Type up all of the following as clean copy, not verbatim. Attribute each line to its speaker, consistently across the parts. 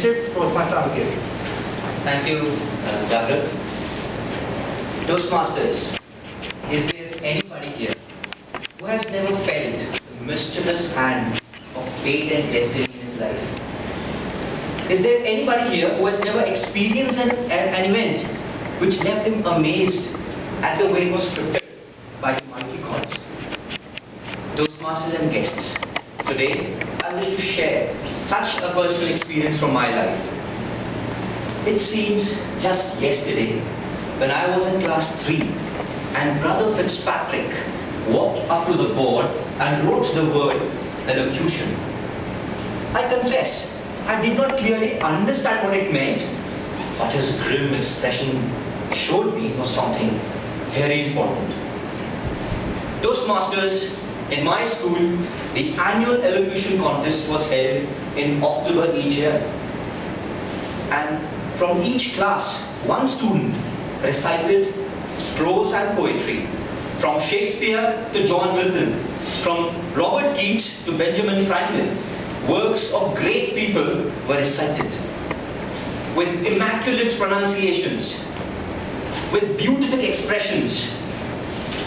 Speaker 1: appreciate Toastmaster Ankit.
Speaker 2: Thank you, Jagrat. Toastmasters, is there anybody here who has never felt the mischievous hand of fate and destiny in his life? Is there anybody here who has never experienced an event which left him amazed at the way it was scripted by the mighty gods? Toastmasters and guests, today I wish to share such a personal experience from my life. It seems just yesterday when I was in class 3 and Brother Fitzpatrick walked up to the board and wrote the word elocution. I confess, I did not clearly understand what it meant, but his grim expression showed me it was something very important. Toastmasters, in my school, the annual elocution contest was held in October each year. And from each class, one student recited prose and poetry, from Shakespeare to John Milton, from Robert Keats to Benjamin Franklin. Works of great people were recited with immaculate pronunciations, with beautiful expressions,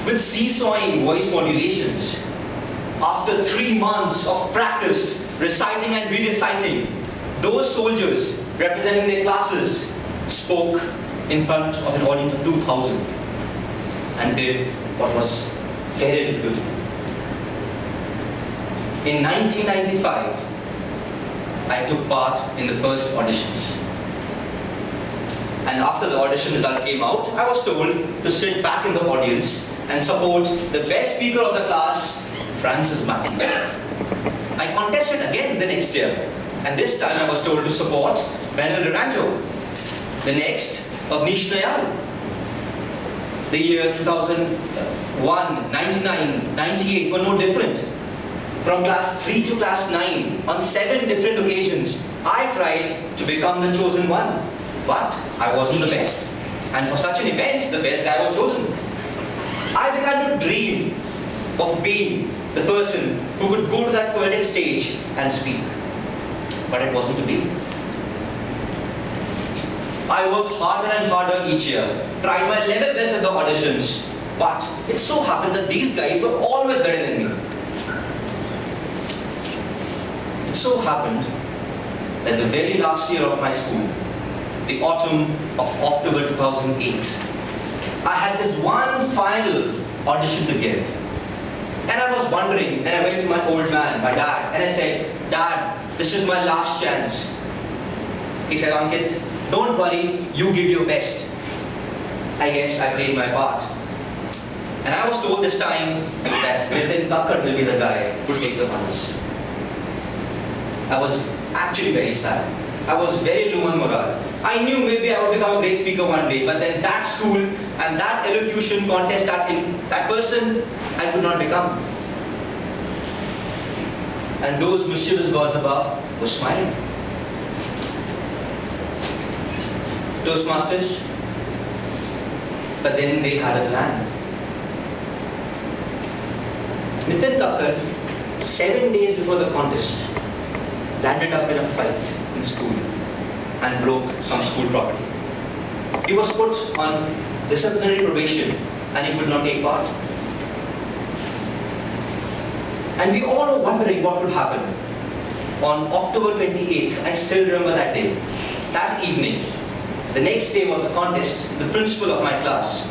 Speaker 2: with seesawing voice modulations. After 3 months of practice, reciting and re-reciting, those soldiers representing their classes spoke in front of an audience of 2,000 and did what was very difficult. In 1995, I took part in the first auditions. And after the audition result came out, I was told to sit back in the audience and support the best speaker of the class, Francis Matthew. I contested again the next year, and this time I was told to support Manuel Durango. The next, Avnish Nayar. The year 2001, 99, 98 were no different. From class 3 to class 9, on 7 different occasions, I tried to become the chosen one. But I wasn't the best. And for such an event, the best guy was chosen. I began to dream of being the person who could go to that poetic stage and speak. But it wasn't to be. I worked harder and harder each year, tried my level best at the auditions, but it so happened that these guys were always better than me. It so happened that the very last year of my school, the autumn of October 2008, I had this one final audition to give. And I was wondering, and I went to my old man, my dad, and I said, "Dad, this is my last chance." He said, "Ankit, don't worry, you give your best." I guess I played my part. And I was told this time that Nitin Thakkar will be the guy who will take the honors. I was actually very sad. I was very low on morale. I knew maybe I would become a great speaker one day, but then that school and that elocution contest, that person, I could not become. And those mischievous gods above were smiling. Toastmasters, but then they had a plan. Nitin Thakkar, 7 days before the contest, landed up in a fight in school and broke some school property. He was put on disciplinary probation and he could not take part. And we all were wondering what would happen. On October 28th, I still remember that day. That evening, the next day was the contest, the principal of my class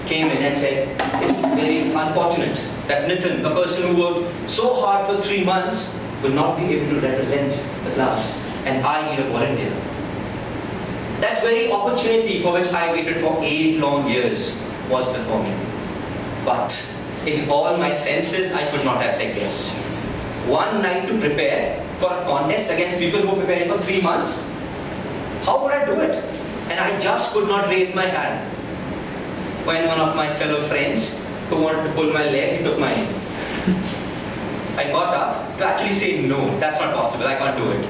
Speaker 2: came in and said, "It's very unfortunate that Nitin, a person who worked so hard for 3 months, will not be able to represent the class, and I need a volunteer." That very opportunity for which I waited for 8 long years was before me. But in all my senses, I could not have said yes. One night to prepare for a contest against people who were preparing for 3 months? How would I do it? And I just could not raise my hand. When one of my fellow friends who wanted to pull my leg, he took my hand. I got up to actually say no, that's not possible, I can't do it.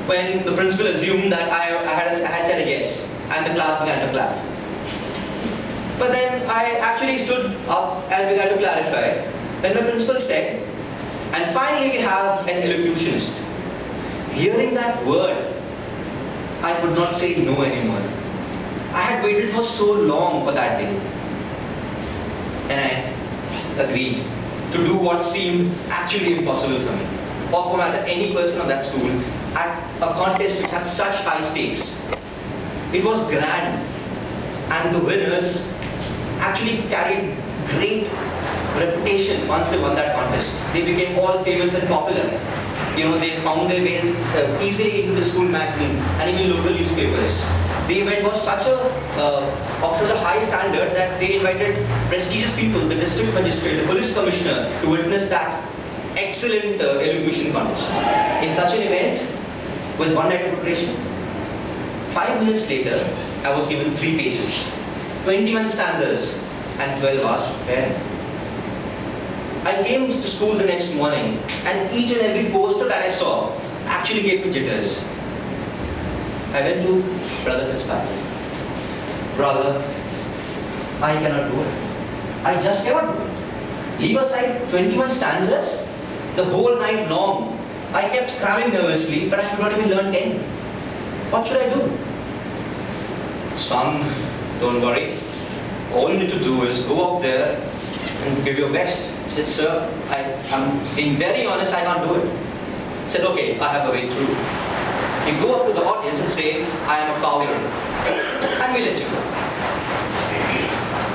Speaker 2: When the principal assumed that I had said a yes, and the class began to clap. But then I actually stood up and began to clarify. Then the principal said, "And finally we have an elocutionist." Hearing that word, I could not say no anymore. I had waited for so long for that day. And I agreed to do what seemed actually impossible for me, or for matter any person of that school, at a contest which had such high stakes. It was grand, and the winners actually carried great reputation once they won that contest. They became all famous and popular. You know, they found their way easily into the school magazine and even local newspapers. The event was such of such a high standard that they invited prestigious people, the district magistrate, the police commissioner, to witness that excellent elocution contest. In such an event, with one night of preparation, 5 minutes later, I was given 3 pages, 21 stanzas, and 12 hours to prepare. I came to school the next morning, and each and every poster that I saw actually gave me jitters. I went to Brother Fitzpatrick. Brother, I cannot do it. I just cannot do it. Leave aside 21 stanzas, the whole night long. I kept cramming nervously, but I could not even learn 10. What should I do? Son, don't worry. All you need to do is go up there and give your best. I said, sir, I'm being very honest, I can't do it. I said, okay, I have a way through. You go up to the audience and say, I am a coward, and we let you go.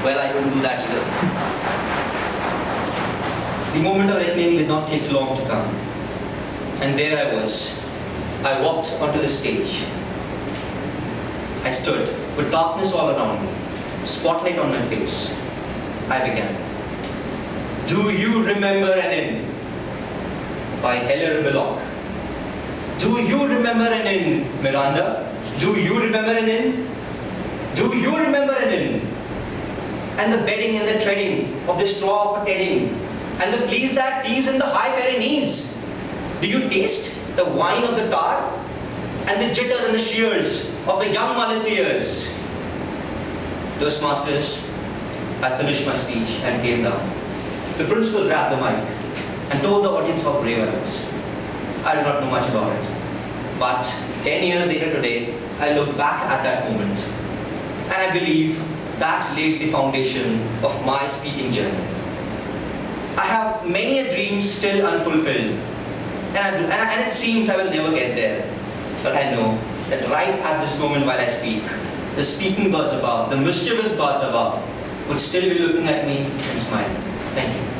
Speaker 2: Well, I couldn't do that either. The moment of reckoning did not take long to come. And there I was. I walked onto the stage. I stood with darkness all around me, spotlight on my face. I began. Do you remember an inn? By Heller Billock. Do you remember an inn, Miranda? Do you remember an inn? Do you remember an inn? And the bedding and the treading of the straw for tedding, and the fleas that tease in the high Pyrenees. Do you taste the wine of the tar, and the jitters and the shears of the young muleteers? Toastmasters, I finished my speech and came down. The principal grabbed the mic and told the audience how brave I was. I do not know much about it. But 10 years later today, I look back at that moment, and I believe that laid the foundation of my speaking journey. I have many a dream still unfulfilled, and it seems I will never get there. But I know that right at this moment while I speak, the speaking gods above, the mischievous gods above, would still be looking at me and smiling. Thank you.